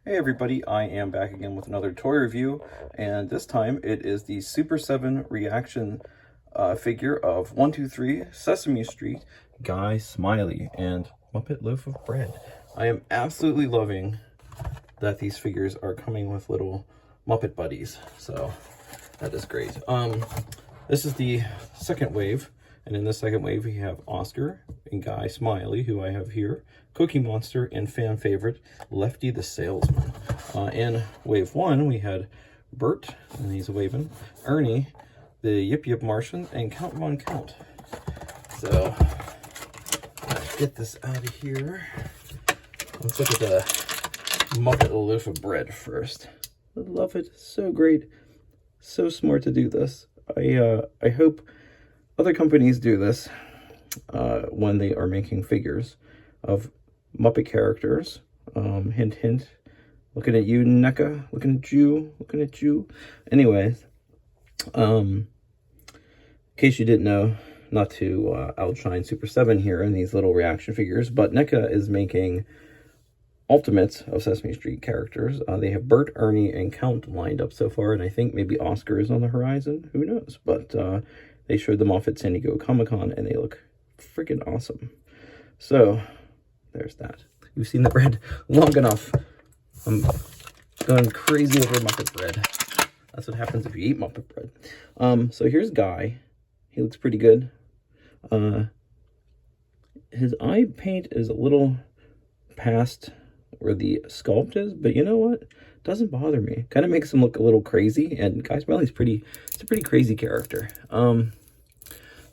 Hey everybody, I am back again with another toy review, and this time it is the Super 7 ReAction figure of 123 Sesame Street Guy Smiley and Muppet Loaf of Bread. I am absolutely loving that these figures are coming with little Muppet buddies, so that is great. This is the second wave, and in the second wave we have Oscar and Guy Smiley, who I have here, Cookie Monster, and fan favorite Lefty the Salesman. In wave one we had Bert, and he's waving, Ernie, the Yip Yip Martian, and Count Von Count. So let's get this out of here. Let's look at the Muppet Loaf of Bread first. I love it, so great, so smart to do this. I hope other companies do this when they are making figures of Muppet characters. Hint, hint. Looking at you, NECA. Looking at you. Looking at you. Anyways, in case you didn't know, not to outshine Super 7 here in these little reaction figures, but NECA is making Ultimates of Sesame Street characters. They have Bert, Ernie, and Count lined up so far, and I think maybe Oscar is on the horizon. Who knows? But they showed them off at San Diego Comic-Con, and they look freaking awesome. So there's that. You've seen the bread long enough. I'm going crazy over Muppet bread. That's what happens if you eat Muppet bread. So here's Guy. He looks pretty good. His eye paint is a little past where the sculpt is, but you know what? Doesn't bother me. Kind of makes him look a little crazy, and Guy Smiley's it's a pretty crazy character.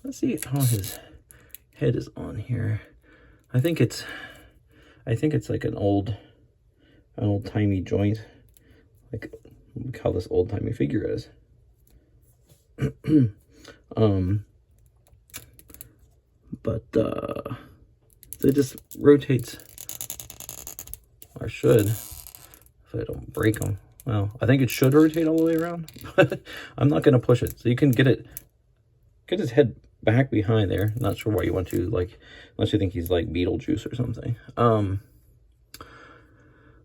Let's see how his head is on here. I think it's like an old-timey joint, like how this old-timey figure is. But it just rotates, or should, if I don't break them. Well, I think it should rotate all the way around, but I'm not going to push it. So you can get his head back behind there. Not sure why you want to, like, unless you think he's like Beetlejuice or something.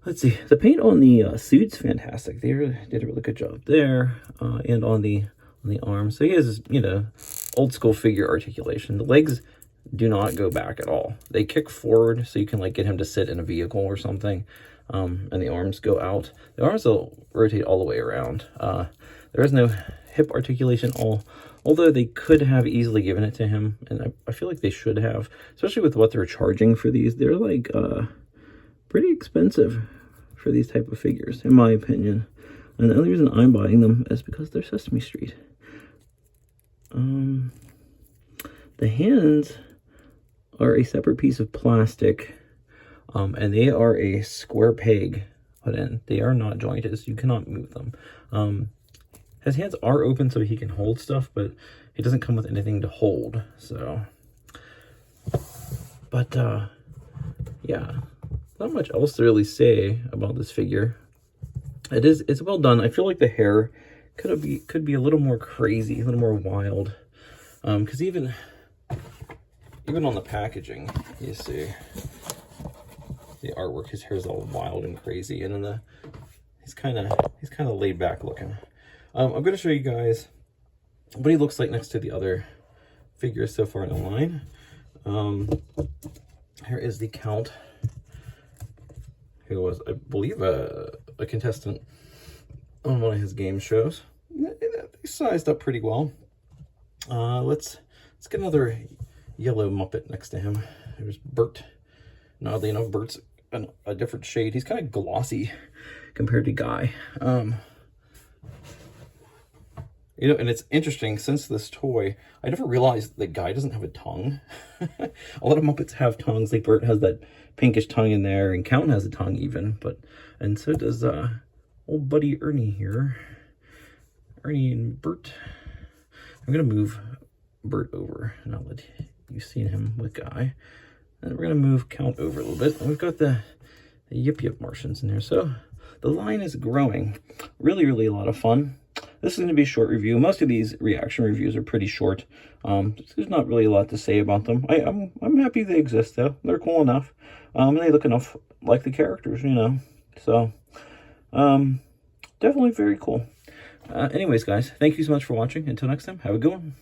Let's see. The paint on the suit's fantastic. They did a really good job there, and on the arm. So he has, you know, old school figure articulation. The legs do not go back at all. They kick forward, so you can like get him to sit in a vehicle or something. And the arms go out. The arms will rotate all the way around. There is no hip articulation, although they could have easily given it to him, and I feel like they should have, especially with what they're charging for these. They're like pretty expensive for these type of figures, in my opinion. And the only reason I'm buying them is because they're Sesame Street. The hands are a separate piece of plastic, and they are a square peg put in. They are not jointed, so you cannot move them. His hands are open so he can hold stuff, but it doesn't come with anything to hold, so. But, yeah, not much else to really say about this figure. It's well done. I feel like the hair could be a little more crazy, a little more wild. Because even on the packaging, you see the artwork, his hair's all wild and crazy, and then he's kind of laid back looking. I'm going to show you guys what he looks like next to the other figures so far in the line. Here is the Count, who was, I believe, a contestant on one of his game shows. They sized up pretty well. Let's get another yellow Muppet next to him. There's Bert. And oddly enough, Bert's a different shade. He's kind of glossy compared to Guy. You know, and it's interesting, since this toy, I never realized that Guy doesn't have a tongue. A lot of Muppets have tongues, like Bert has that pinkish tongue in there, and Count has a tongue even, and so does old buddy Ernie here. Ernie and Bert. I'm gonna move Bert over, and I'll let you see him with Guy. And we're gonna move Count over a little bit, and we've got the Yip Yip Martians in here. So the line is growing. Really, really a lot of fun. This is going to be a short review. Most of these reaction reviews are pretty short. There's not really a lot to say about them. I'm happy they exist, though. They're cool enough. And they look enough like the characters, you know. So, definitely very cool. Anyways, guys, thank you so much for watching. Until next time, have a good one.